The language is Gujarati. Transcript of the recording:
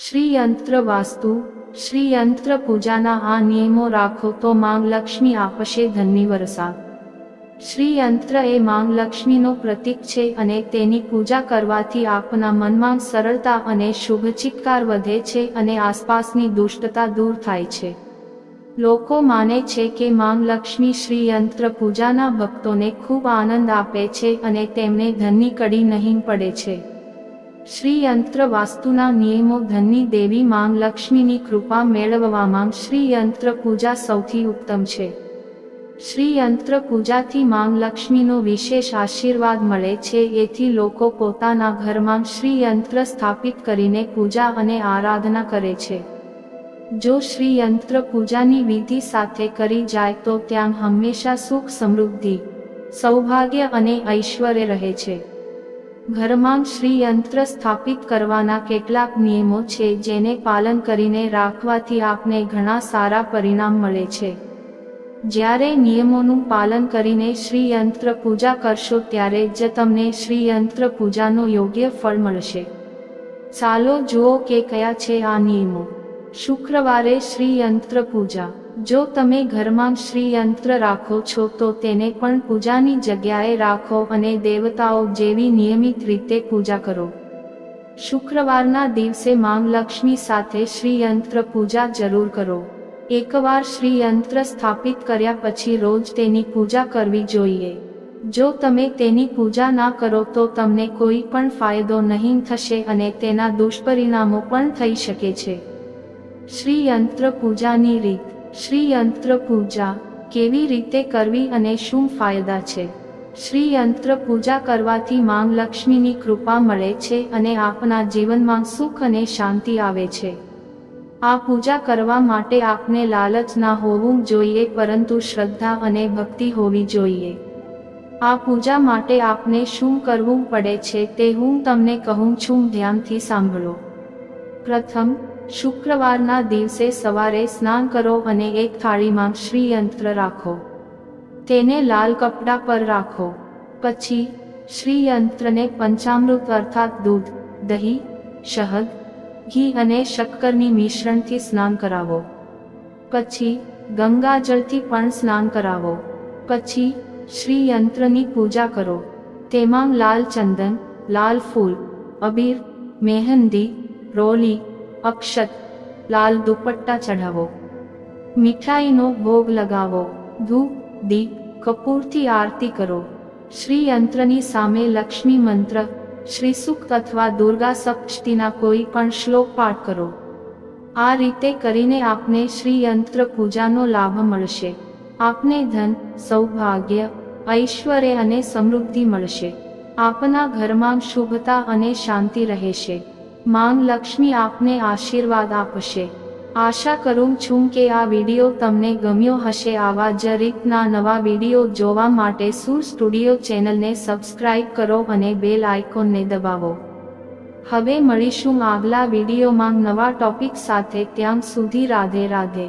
શ્રીયંત્ર વાસ્તુ શ્રીયંત્ર પૂજાના આ નિયમો રાખો તો માંગ લક્ષ્મી આપશે ધનની વરસાદ। શ્રીયંત્ર એ માંગ લક્ષ્મીનો પ્રતીક છે અને તેની પૂજા કરવાથી આપના મનમાં સરળતા અને શુભચિત્કાર વધે છે અને આસપાસની દુષ્ટતા દૂર થાય છે। લોકો માને છે કે માંગ લક્ષ્મી શ્રીયંત્ર પૂજાના ભક્તોને ખૂબ આનંદ આપે છે અને તેમને ધનની કડી નહીં પડે છે। શ્રીયંત્ર વાસ્તુના નિયમો ધનની દેવી માંગ લક્ષ્મીની કૃપા મેળવવામાં શ્રીયંત્ર પૂજા સૌથી ઉત્તમ છે। શ્રીયંત્ર પૂજાથી માંગ લક્ષ્મીનો વિશેષ આશીર્વાદ મળે છે, એથી લોકો પોતાના ઘરમાં શ્રીયંત્ર સ્થાપિત કરીને પૂજા અને આરાધના કરે છે। જો શ્રીયંત્ર પૂજાની વિધિ સાથે કરી જાય તો ત્યાં હંમેશા સુખ, સમૃદ્ધિ, સૌભાગ્ય અને ઐશ્વર્ય રહે છે। ઘરમાં શ્રીયંત્ર સ્થાપિત કરવાના કેટલાક નિયમો છે જેને પાલન કરીને રાખવાથી આપને ઘણા સારા પરિણામ મળે છે। જ્યારે નિયમોનું પાલન કરીને શ્રીયંત્ર પૂજા કરશો ત્યારે જ તમને શ્રીયંત્ર પૂજાનો યોગ્ય ફળ મળશે। ચાલો જુઓ કે કયા છે આ નિયમો। શુક્રવારે શ્રીયંત્ર પૂજા। જો તમે ઘરમાં શ્રીયંત્ર રાખો છો તો તેને પણ પૂજાની જગ્યાએ રાખો અને દેવતાઓ જેવી નિયમિત રીતે પૂજા કરો। શુક્રવારના દિવસે માંગ લક્ષ્મી સાથે શ્રીયંત્ર પૂજા જરૂર કરો। એકવાર શ્રીયંત્ર સ્થાપિત કર્યા પછી રોજ તેની પૂજા કરવી જોઈએ। જો તમે તેની પૂજા ના કરો તો તમને કોઈ પણ ફાયદો નહીં થશે અને તેના દુષ્પરિણામો પણ થઈ શકે છે। શ્રીયંત્ર પૂજાની રીત। શ્રીયંત્ર પૂજા કેવી રીતે કરવી અને શું ફાયદા છે? શ્રીયંત્ર પૂજા કરવાથી માંગ લક્ષ્મીની કૃપા મળે છે અને આપના જીવનમાં સુખ અને શાંતિ આવે છે। આ પૂજા કરવા માટે આપને લાલચ ના હોવું જોઈએ, પરંતુ શ્રદ્ધા અને ભક્તિ હોવી જોઈએ। આ પૂજા માટે આપને શું કરવું પડે છે તે હું તમને કહું છું, ધ્યાનથી સાંભળો। પ્રથમ, શુક્રવારના દિવસે સવારે સ્નાન કરો અને એક થાળીમાં શ્રીયંત્ર રાખો। તેને લાલ કપડા પર રાખો। પછી શ્રીયંત્રને પંચામૃત અર્થાત દૂધ, દહીં, શહદ, ઘી અને શક્કરની મિશ્રણથી સ્નાન કરાવો। પછી ગંગાજળથી પણ સ્નાન કરાવો। પછી શ્રીયંત્રની પૂજા કરો। તેમાં લાલ ચંદન, લાલ ફૂલ, અબીર, મહેંદી, રોલી, અક્ષત, લાલ દુપટ્ટા ચઢાવો। મીઠાઈનો ભોગ લગાવો। ધૂપ, દીપ, કપૂરથી આરતી કરો। શ્રીયંત્રની સામે લક્ષ્મી મંત્ર, શ્રી સૂક્ત અથવા દુર્ગા સપ્તશતીના કોઈ પણ શ્લોક પાઠ કરો। આ રીતે કરીને આપને શ્રીયંત્ર પૂજાનો લાભ મળશે। આપને ધન, સૌભાગ્ય, ઐશ્વર્ય અને સમૃદ્ધિ મળશે। આપના ઘરમાં શુભતા અને શાંતિ રહેશે। માંગ લક્ષ્મી આપને આશીર્વાદ આપશે। આશા કરું છું કે આ વિડીયો તમને ગમ્યો હશે। આવા જ રીતના નવા વિડીયો જોવા માટે સુર સ્ટુડિયો ચેનલને સબસ્ક્રાઇબ કરો અને બેલ આઇકોનને દબાવો। હવે મળીશું આગલા વિડીયોમાં નવા ટોપિક સાથે। ત્યાં સુધી રાધે રાધે।